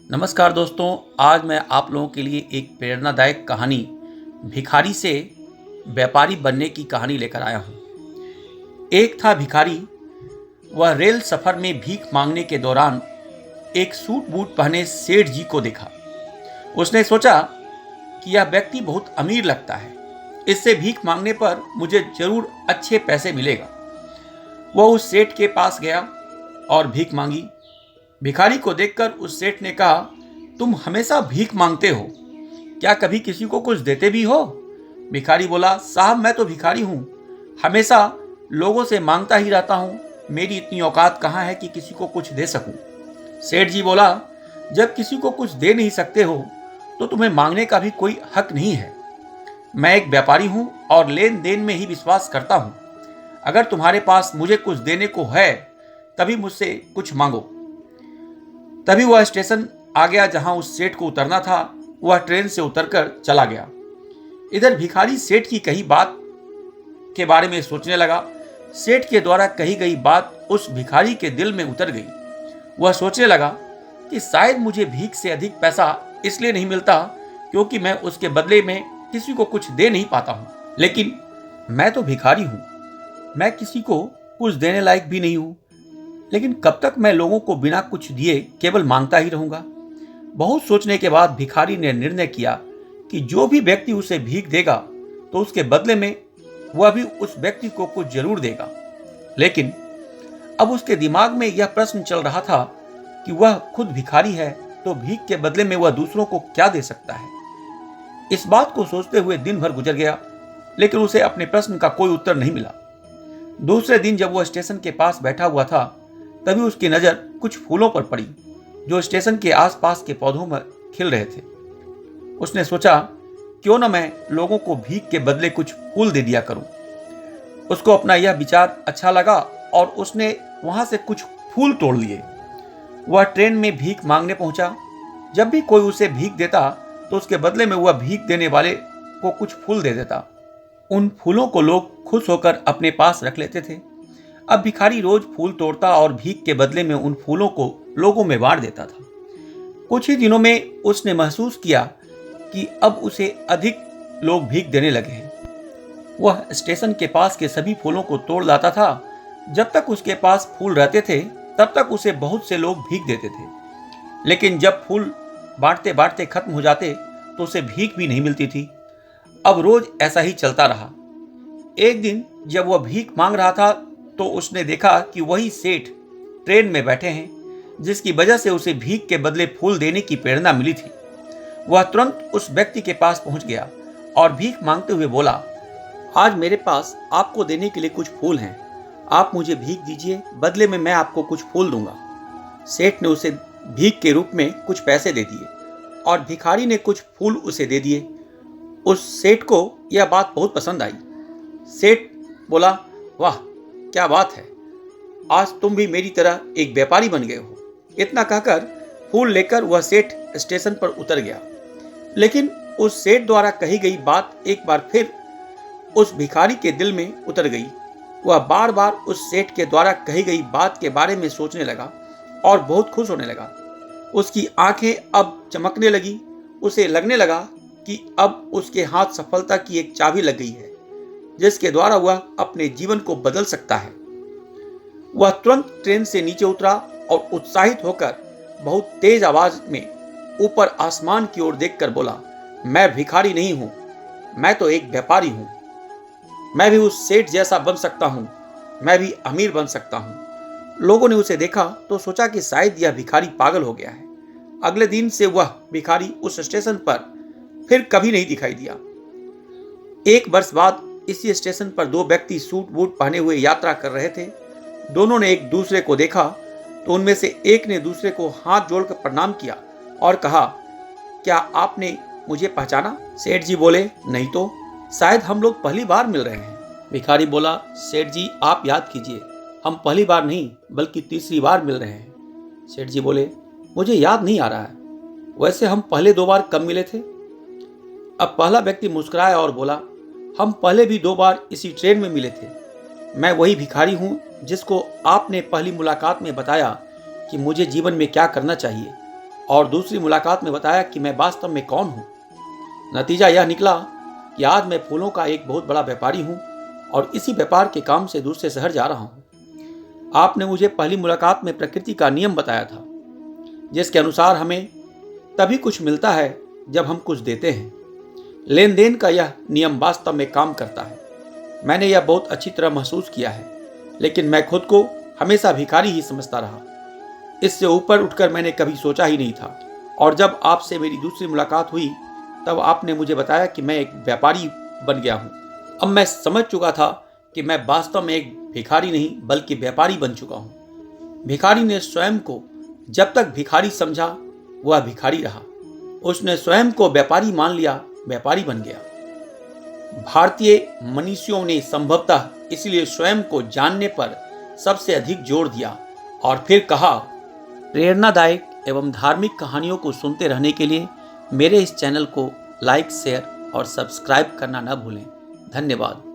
नमस्कार दोस्तों। आज मैं आप लोगों के लिए एक प्रेरणादायक कहानी भिखारी से व्यापारी बनने की कहानी लेकर आया हूँ। एक था भिखारी। वह रेल सफ़र में भीख मांगने के दौरान एक सूट बूट पहने सेठ जी को देखा। उसने सोचा कि यह व्यक्ति बहुत अमीर लगता है, इससे भीख मांगने पर मुझे जरूर अच्छे पैसे मिलेगा। वह उस सेठ के पास गया और भीख मांगी। भिखारी को देखकर उस सेठ ने कहा, तुम हमेशा भीख मांगते हो, क्या कभी किसी को कुछ देते भी हो? भिखारी बोला, साहब मैं तो भिखारी हूँ, हमेशा लोगों से मांगता ही रहता हूँ, मेरी इतनी औकात कहाँ है कि किसी को कुछ दे सकूं। सेठ जी बोला, जब किसी को कुछ दे नहीं सकते हो तो तुम्हें मांगने का भी कोई हक नहीं है। मैं एक व्यापारी हूँ और लेन देन में ही विश्वास करता हूँ। अगर तुम्हारे पास मुझे कुछ देने को है तभी मुझसे कुछ मांगो। तभी वह स्टेशन आ गया जहां उस सेठ को उतरना था। वह ट्रेन से उतरकर चला गया। इधर भिखारी सेठ की कही बात के बारे में सोचने लगा। सेठ के द्वारा कही गई बात उस भिखारी के दिल में उतर गई। वह सोचने लगा कि शायद मुझे भीख से अधिक पैसा इसलिए नहीं मिलता क्योंकि मैं उसके बदले में किसी को कुछ दे नहीं पाता हूं। लेकिन मैं तो भिखारी हूं, मैं किसी को कुछ देने लायक भी नहीं हूं। लेकिन कब तक मैं लोगों को बिना कुछ दिए केवल मांगता ही रहूंगा? बहुत सोचने के बाद भिखारी ने निर्णय किया कि जो भी व्यक्ति उसे भीख देगा तो उसके बदले में वह भी उस व्यक्ति को कुछ जरूर देगा। लेकिन अब उसके दिमाग में यह प्रश्न चल रहा था कि वह खुद भिखारी है तो भीख के बदले में वह दूसरों को क्या दे सकता है। इस बात को सोचते हुए दिन भर गुजर गया, लेकिन उसे अपने प्रश्न का कोई उत्तर नहीं मिला। दूसरे दिन जब वह स्टेशन के पास बैठा हुआ था तभी उसकी नजर कुछ फूलों पर पड़ी जो स्टेशन के आसपास के पौधों में खिल रहे थे। उसने सोचा, क्यों न मैं लोगों को भीख के बदले कुछ फूल दे दिया करूं। उसको अपना यह विचार अच्छा लगा और उसने वहां से कुछ फूल तोड़ लिए। वह ट्रेन में भीख मांगने पहुंचा। जब भी कोई उसे भीख देता तो उसके बदले में वह भीख देने वाले को कुछ फूल दे देता। उन फूलों को लोग खुश होकर अपने पास रख लेते थे। अब भिखारी रोज फूल तोड़ता और भीख के बदले में उन फूलों को लोगों में बांट देता था। कुछ ही दिनों में उसने महसूस किया कि अब उसे अधिक लोग भीख देने लगे हैं। वह स्टेशन के पास के सभी फूलों को तोड़ लाता था। जब तक उसके पास फूल रहते थे तब तक उसे बहुत से लोग भीख देते थे। लेकिन जब फूल बांटते बांटते खत्म हो जाते तो उसे भीख भी नहीं मिलती थी। अब रोज ऐसा ही चलता रहा। एक दिन जब वह भीख मांग रहा था तो उसने देखा कि वही सेठ ट्रेन में बैठे हैं, जिसकी वजह से उसे भीख के बदले फूल देने की प्रेरणा मिली थी। वह तुरंत उस व्यक्ति के पास पहुंच गया और भीख मांगते हुए बोला, आज मेरे पास आपको देने के लिए कुछ फूल हैं, आप मुझे भीख दीजिए, बदले में मैं आपको कुछ फूल दूंगा। सेठ ने उसे भीख के रूप में कुछ पैसे दे दिए और भिखारी ने कुछ फूल उसे दे दिए। उस सेठ को यह बात बहुत पसंद आई। सेठ बोला, वाह क्या बात है, आज तुम भी मेरी तरह एक व्यापारी बन गए हो। इतना कहकर फूल लेकर वह सेठ स्टेशन पर उतर गया। लेकिन उस सेठ द्वारा कही गई बात एक बार फिर उस भिखारी के दिल में उतर गई। वह बार बार उस सेठ के द्वारा कही गई बात के बारे में सोचने लगा और बहुत खुश होने लगा। उसकी आंखें अब चमकने लगी। उसे लगने लगा कि अब उसके हाथ सफलता की एक चाबी लग गई है जिसके द्वारा वह अपने जीवन को बदल सकता है। वह तुरंत ट्रेन से नीचे उतरा और उत्साहित होकर बहुत तेज आवाज में ऊपर आसमान की ओर देखकर बोला, मैं भिखारी नहीं हूं, मैं तो एक व्यापारी हूं। मैं भी उस सेठ जैसा बन सकता हूं, मैं भी अमीर बन सकता हूं। लोगों ने उसे देखा तो सोचा कि शायद यह भिखारी पागल हो गया है। अगले दिन से वह भिखारी उस स्टेशन पर फिर कभी नहीं दिखाई दिया। एक वर्ष बाद इसी स्टेशन पर दो व्यक्ति सूट बूट पहने हुए यात्रा कर रहे थे। दोनों ने एक दूसरे को देखा तो उनमें से एक ने दूसरे को हाथ जोड़कर प्रणाम किया और कहा, क्या आपने मुझे पहचाना? सेठ जी बोले, नहीं तो, शायद हम लोग पहली बार मिल रहे हैं। भिखारी बोला, सेठ जी आप याद कीजिए, हम पहली बार नहीं बल्कि तीसरी बार मिल रहे हैं। सेठ जी बोले, मुझे याद नहीं आ रहा है, वैसे हम पहले 2 बार कब मिले थे? अब पहला व्यक्ति मुस्कुराया और बोला, हम पहले भी 2 बार इसी ट्रेन में मिले थे। मैं वही भिखारी हूँ जिसको आपने पहली मुलाकात में बताया कि मुझे जीवन में क्या करना चाहिए। और दूसरी मुलाकात में बताया कि मैं वास्तव में कौन हूँ। नतीजा यह निकला कि आज मैं फूलों का एक बहुत बड़ा व्यापारी हूँ और इसी व्यापार के काम से दूसरे शहर जा रहा हूँ। आपने मुझे पहली मुलाकात में प्रकृति का नियम बताया था, जिसके अनुसार हमें तभी कुछ मिलता है जब हम कुछ देते हैं। लेन देन का यह नियम वास्तव में काम करता है। मैंने यह बहुत अच्छी तरह महसूस किया है, लेकिन मैं खुद को हमेशा भिखारी ही समझता रहा। इससे ऊपर उठकर मैंने कभी सोचा ही नहीं था। और जब आपसे मेरी दूसरी मुलाकात हुई तब आपने मुझे बताया कि मैं एक व्यापारी बन गया हूँ। अब मैं समझ चुका था कि मैं वास्तव में एक भिखारी नहीं बल्कि व्यापारी बन चुका हूँ। भिखारी ने स्वयं को जब तक भिखारी समझा वह भिखारी रहा। उसने स्वयं को व्यापारी मान लिया, व्यापारी बन गया। भारतीय मनीषियों ने संभवतः इसलिए स्वयं को जानने पर सबसे अधिक जोर दिया और फिर कहा, प्रेरणादायक एवं धार्मिक कहानियों को सुनते रहने के लिए मेरे इस चैनल को लाइक, शेयर और सब्सक्राइब करना न भूलें। धन्यवाद।